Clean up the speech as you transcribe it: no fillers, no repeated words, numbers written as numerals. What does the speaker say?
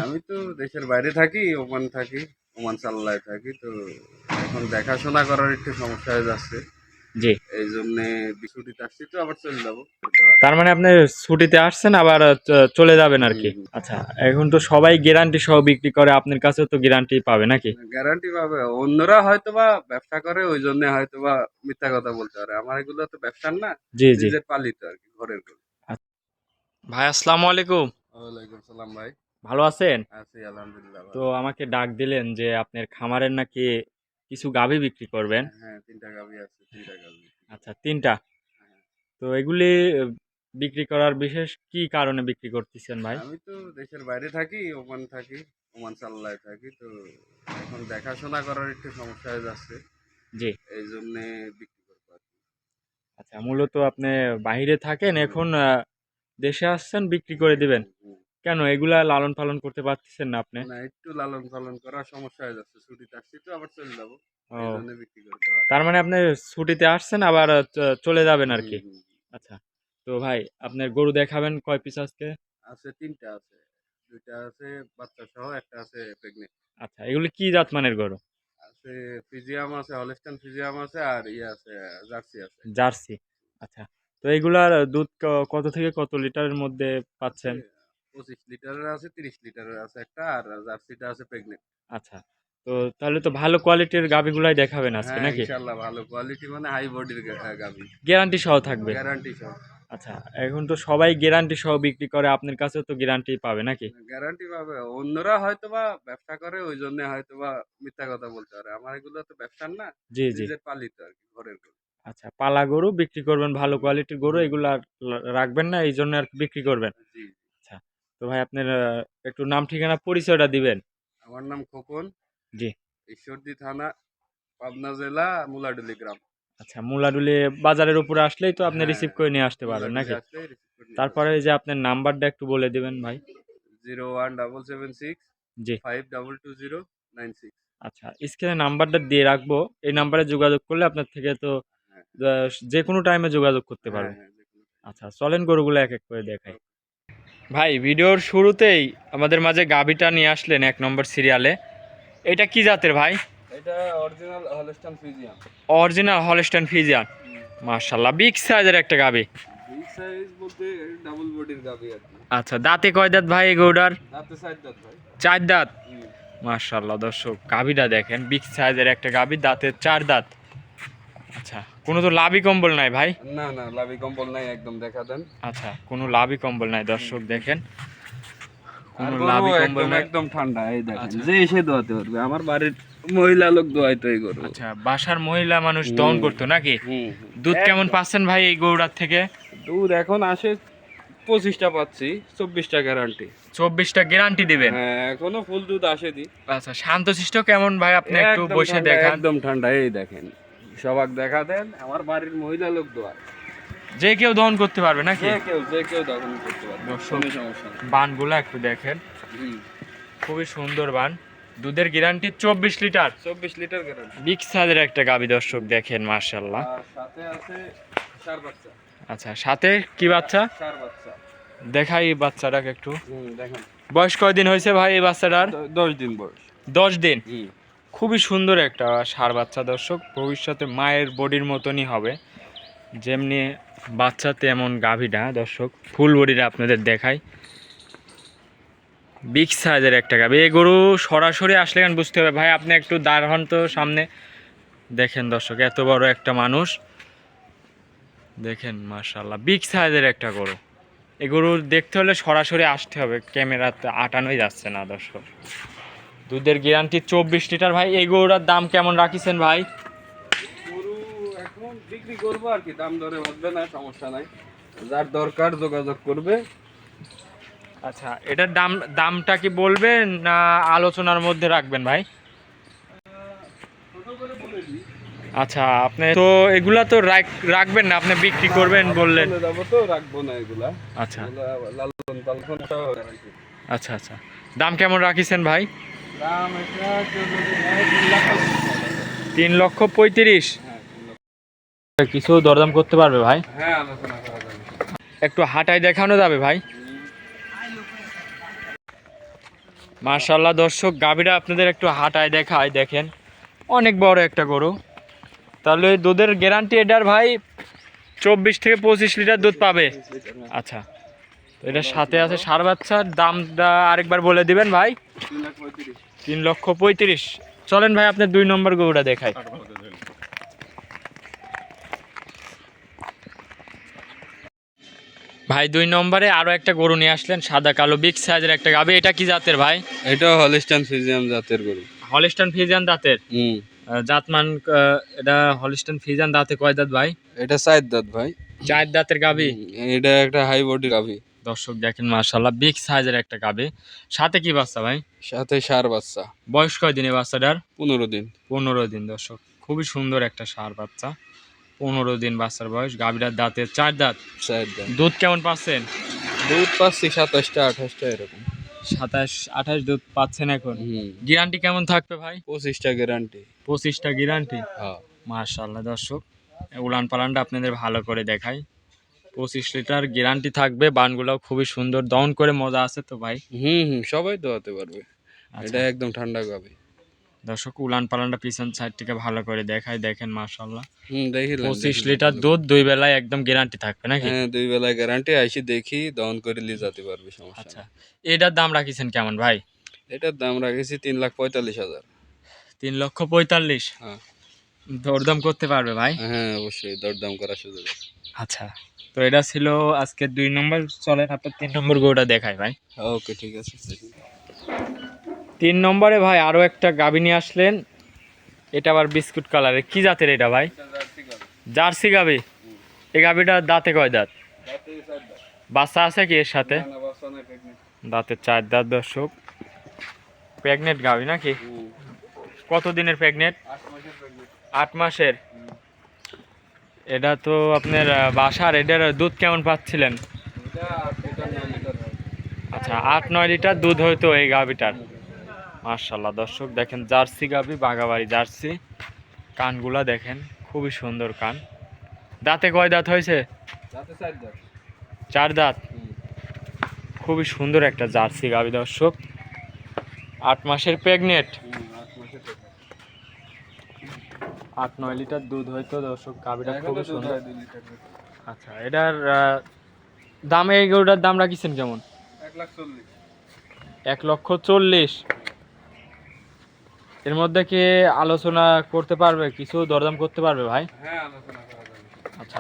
আমি তো দেশের বাইরে থাকি, ওমান থাকি, ওমান সাল্লায় থাকি। তো এখন দেখাশোনা করার একটু সমস্যা হয়ে যাচ্ছে। জি। এই জন্যে ছুটিতে আসছি, তো আবার চলে যাবো। তার মানে আপনি ছুটিতে আসছেন আবার চলে যাবেন আর কি। আচ্ছা, এখন তো সবাই গ্যারান্টি সহ বিক্রি করে, আপনার কাছেও তো গ্যারান্টি পাবে নাকি? গ্যারান্টি পাবে। অন্যরা হয়তো বা ব্যবসা করে, ওই জন্য হয়তো বা মিথ্যা কথা বলতে পারে। আমার এগুলো তো ব্যবসার না, জি জি। নিজের পালিত আর কি, ঘরের গরু। আচ্ছা। ভাই আসসালামু আলাইকুম। ওয়ালাইকুম সালাম ভাই। ভালো আছেন? আছি আলহামদুলিল্লাহ তো ভালো। আমাকে ডাক দিলেন যে আপনার খামারের নাকি কিছু গাভী বিক্রি করবেন। হ্যাঁ, ৩টা গাভী আছে, ৩টা গাভী। আচ্ছা, 3টা। হ্যাঁ। তো এগুলি বিক্রি করার বিশেষ কি কারণে বিক্রি করতেছেন ভাই? আমি তো দেশের বাইরে থাকি, ওমান থাকি, ওমান সাল্লায় থাকি। তো এখন দেখাশোনা করার একটু সমস্যা হয়ে যাচ্ছে। জি। এই জন্যে বিক্রি করবো আর কি। আচ্ছা, মূলত আপনি বাইরে থাকেন, হুম, এখন দেশে আসছেন বিক্রি করে দিবেন। হুম। কেন এগুলা লালন পালন করতে পারতেছেন না আপনি? না, একটু লালন পালন করার সমস্যা হয়ে যাচ্ছে। ছুটিতে আসছি, তো আবার চলে যাবো। এই ও, জন্য বিক্রি করতে পারছি। তার মানে আপনি ছুটিতে আসছেন আবার চলে যাবেন আর হুম, কি। হুম। আচ্ছা, তো ভাই আপনার গরু দেখাবেন কয় পিস আজকে? আছে ৩টা আছে। ২টা আছে বাচ্চা সহ, একটা আছে প্রেগনেন্ট। আচ্ছা, এগুলি কি জাত মানের গরু? আছে ফিজিয়াম আছে, হলস্টাইন ফিজিয়াম আছে, আর ইয়ে আছে, জার্সি আছে। জার্সি। আচ্ছা, তো এগুলার দুধ কত থেকে কত লিটারের মধ্যে আছে পাচ্ছেন? ২৫ লিটারের আছে, ৩০ লিটারের আছে একটা, আর জার্সিটা আছে প্রেগনেন্ট। আচ্ছা, তো তাহলে তো ভালো কোয়ালিটির গাভিগুলাই দেখাবেন আজকে হ্যাঁ, নাকি? ইনশাআল্লাহ ভালো কোয়ালিটি, মানে হাই বডির গাভী। গ্যারান্টি সহ থাকবে? গ্যারান্টি সহ। আচ্ছা, এখন তো সবাই গ্যারান্টি সহ বিক্রি করে, আপনার কাছেও তো গ্যারান্টি পাবে নাকি? গ্যারান্টি পাবে। অন্যরা হয়তোবা ব্যবসা করে, ওই জন্য হয়তোবা মিথ্যা কথা বলতে পারে। আমার এগুলো তো ব্যবসার না, জি জি। নিজের পালিত আর কি, ঘরের গরু। আচ্ছা, পালা গরু বিক্রি করবেন, ভালো হুম, কোয়ালিটির গরু, হুম, এগুলো আর রাখবেন না, এই জন্য আর কি বিক্রি করবেন। জি। আচ্ছা, তো ভাই আপনার একটু নাম ঠিকানা পরিচয়টা দিবেন। আমার নাম খোকন, জি। ঈশ্বরদী থানা, পাবনা জেলা, মুলাডুলি গ্রাম। আচ্ছা, মুলাডুলি বাজারের উপরে আসলেই তো আপনি হ্যাঁ, রিসিভ করে নিয়ে আসতে পারবেন মুলাডুলি নাকি? আসলে রিসিভ করে নিয়ে তারপরে এই যে আপনার নাম্বারটা একটু বলে দিবেন ভাই। 0177652209 জি। 96। আচ্ছা, স্ক্রিনে নাম্বারটা দিয়ে রাখবো, এই নাম্বারে যোগাযোগ করলে আপনার থেকে তো হ্যাঁ, যে কোনো টাইমে যোগাযোগ করতে হ্যাঁ, পারবে। হ্যাঁ, যেকোনো আচ্ছা, চলেন গরুগুলো এক এক করে দেখাই। টাইমে। ভাই ভিডিওর শুরুতেই আমাদের মাঝে গাভীটা নিয়ে আসলেন 1 নম্বর সিরিয়ালে। এটা কি জাতের ভাই? এটা original Holstein Friesian. Original Holstein Friesian. মাশাআল্লাহ, বিগ সাইজের একটা গাভী। বিগ সাইজ বলতে ডাবল বডির গাভী আর কি। আচ্ছা, দাঁতে কয় দাঁত ভাই এই গরুটার? দাঁতে 4 দাঁত ভাই। 4 দাঁত। হুম। মাশাআল্লাহ দর্শক, গাভীটা দেখেন, বিগ সাইজের একটা গাভী, দাঁতের 4 দাঁত। আচ্ছা, কোনো তো লাভই কম্বল নাই ভাই? না, না, লাভি কম্বল নাই, একদম দেখা দেন। আচ্ছা, কোনো লাভই কম্বল নাই হুম, দর্শক হুম। দেখেন, আর কোনো গরু লাভই কম্বল একদম নাই। একদম ঠান্ডা, এই দেখেন, আচ্ছা যে এসে দোয়াতে পারবে। আমার বাড়ির মহিলা লোক দোয়াইতো এই গরু। আচ্ছা, বাসার মহিলা মানুষ দহন হুম, করতো নাকি? হুম, হুম। দুধ কেমন একদম। পাচ্ছেন ভাই এই গরুটার থেকে? দুধ এখন আসে 25টা পাচ্ছি, 24টা গ্যারান্টি। 24টা গ্যারান্টি দিবেন? হ্যাঁ, এখনো ফুল দুধ আসেনি। আচ্ছা, শান্তশিষ্ট কেমন ভাই, আপনি একটু একদম বসে ঠান্ডা, দেখান। একদম ঠান্ডা, এই দেখেন। সবাক দেখা দেন, আমার বাড়ির মহিলা লোক দোয়ায়। যে কেউ দহন করতে পারবে নাকি? যে কেউ দখল করতে পারবে, দর্শক, কোনো সমস্যা নেই। বানগুলো একটু দেখেন, হুম, খুবই সুন্দর বান। দুধের guarantee 24 litre. 24 litre guarantee. Big সাইজের একটা গাভী দর্শক দেখেন, মাশাআল্লাহ। আর সাথে আছে ষাঁড় বাচ্চা। আচ্ছা, সাথে কি বাচ্চা? ষাঁড় বাচ্চা। দেখাই এই বাচ্চাটাকে একটু। দেখেন। বয়স কয়দিন হয়েছে ভাই এই বাচ্চাটার? 10 দিন বয়স। 10 দিন। হুম। খুবই সুন্দর একটা ষাঁড় বাচ্চা দর্শক, ভবিষ্যতে মায়ের বডির মতনই হবে, যেমনি বাচ্চা তেমন গাভীটা দর্শক। ফুল বডিটা আপনাদের দেখাই, বিগ সাইজের একটা গাভী। এই গরু সরাসরি আসলে কেন বুঝতে হবে ভাই, আপনি একটু দাঁড় হন তো সামনে। দেখেন দর্শক, এত বড় একটা মানুষ দেখেন, মাশাআল্লাহ, বিগ সাইজের একটা গরু। এই গরু দেখতে হলে সরাসরি আসতে হবে, ক্যামেরাতে আটানোই যাচ্ছে না দর্শক। দুধের গ্যারান্টি 24 লিটার ভাই। এই গরুটার দাম কেমন রাখিছেন ভাই? গরু এখন বিক্রি করবো আর কি, দাম দরে বাঁধবে না, সমস্যা নাই। যার দরকার যোগাযোগ করবে। আচ্ছা, এটার দামটা কি বলবেন না আলোচনার মধ্যে রাখবেন ভাই? ছোট করে বলে দিই। আচ্ছা, আপনি তো এগুলা তো রাখবেন না, আপনি বিক্রি করবেন বললেন। চলে যাবো তো, রাখবো না এগুলা। আচ্ছা এগুলা লালন পালন সহ guarantee। আচ্ছা। আচ্ছা, দাম কেমন রাখিছেন ভাই? দাম এটা কেউ যদি নেয় 3,35,000। হ্যাঁ, 3 লক্ষ। কিছু দরদাম করতে পারবে ভাই? হ্যাঁ, আলোচনা করা যাবে। একটু হাঁটায় দেখানো যাবে ভাই? মাশাআল্লাহ দর্শক, গাভীরা আপনাদের একটু হাঁটায় দেখায়, দেখেন অনেক বড় একটা গরু। তাহলে এই দুধের গ্যারান্টি এটার ভাই 24 থেকে 25 লিটার দুধ পাবে। আচ্ছা, তো এটার সাথে আছে ষাঁড় বাচ্চার দামটা আরেকবার বলে দিবেন ভাই। 3,35,000। চলেন ভাই আপনার 2 নম্বর গরুটা দেখাই। ভাই 2 নম্বরে আরো একটা গরু নিয়ে আসলেন, সাদা কালো বিগ সাইজের একটা গাভী। এটা কি জাতের ভাই? এটা হলিস্টান ফ্রিজিয়ান জাতের গরু। হলিস্টান ফ্রিজিয়ান দাঁতের জাতমান। এটা হলিস্টান ফ্রিজিয়ান দাঁতে কয় দাঁত ভাই? এটা 4 দাঁত ভাই। 4 দাঁতের গাভী। এটা একটা হাই বডি গাভী। দর্শক দেখেন মাশাআল্লাহ বিগ সাইজের একটা গাভী। সাথে কি বাচ্চা ভাই? সাথে ষাঁড় বাচ্চা। বয়স কয় দিনে বাচ্চাটার? 15 দিন। 15 দিন দর্শক, খুবই সুন্দর একটা ষাঁড় বাচ্চা। 15 দিন বাচ্চার বয়স। গাভীটার দাঁতে 4 দাঁত। 4 দাঁত। দুধ কেমন পাচ্ছেন? দুধ পাচ্ছি 27টা 28টা এরকম। 27-28 দুধ পাচ্ছেন এখন। গ্যারান্টি কেমন থাকবে ভাই? 25টা গ্যারান্টি। 25টা গ্যারান্টি। হ্যাঁ। মাশাআল্লাহ দর্শক, উলান পালানটা আপনাদের ভালো করে দেখাই। 25 লিটার গ্যারান্টি থাকবে। বানগুলোও খুবই সুন্দর, দহন করে মজা আছে তো ভাই। সবাই দোয়াতে পারবে। আচ্ছা। এটা একদম ঠান্ডা গাভী। দর্শক উলান পালানটা পিছন সাইড থেকে ভালো করে দেখাই, দেখেন মাশাআল্লাহ। দেখিলেন 25 লিটার দুধ 2 বেলায় একদম গ্যারান্টি থাকবে নাকি? হ্যাঁ, 2 বেলা গ্যারান্টি। আইসি দেখি দহন করে নিয়ে যেতে পারবে, সমস্যা আচ্ছা, নেই। এটার দাম রাখিছেন কেমন ভাই? এটার দাম রাখেছি 3,45,000। 3,45,000। হ্যাঁ। দরদাম করতে পারবে ভাই? হ্যাঁ, অবশ্যই দরদাম করার সুযোগ আছে। আচ্ছা, তো এটা ছিল আজকের 2 নম্বর। চলেন আপনার 3 নম্বর গরুটা দেখাই ভাই। ওকে, ঠিক আছে। 3 নম্বরে ভাই আরো একটা গাভী নিয়ে আসলেন। এটা আবার বিস্কুট কালারের, কি জাতের এটা ভাই? জার্সি গাভী। এই গাভীটার দাঁতে কয় দাঁত? বাচ্চা আছে কি এর সাথে? দাঁতে 4 দাঁত দর্শক। প্রেগনেন্ট গাভী নাকি? কত দিনের প্রেগনেন্ট? 8 মাসের। এটা তো আপনার বাসার। এটার দুধ কেমন পাচ্ছিলেন? আচ্ছা, 8-9 লিটার দুধ হয়তো এই গাভীটার। মাশাআল্লাহ দর্শক দেখেন, জার্সি গাভী, বাগাবাড়ি জার্সি। কানগুলা দেখেন, খুবই সুন্দর কান। দাঁতে কয় দাঁত হয়েছে? 4 দাঁত। খুবই সুন্দর একটা জার্সি গাভী দর্শক, 8 মাসের প্রেগনেন্ট। 8-9 লিটার দুধ হয়তো দর্শক, গাভীটা খুবই সুন্দর। আচ্ছা, এটার দামে, এই গরুটার দাম রাখিছেন কেমন? 1,40,000। এর মধ্যে কি আলোচনা করতে পারবে? কিছু দরদাম করতে পারবে ভাই? হ্যাঁ, আলোচনা করা যাবে। আচ্ছা।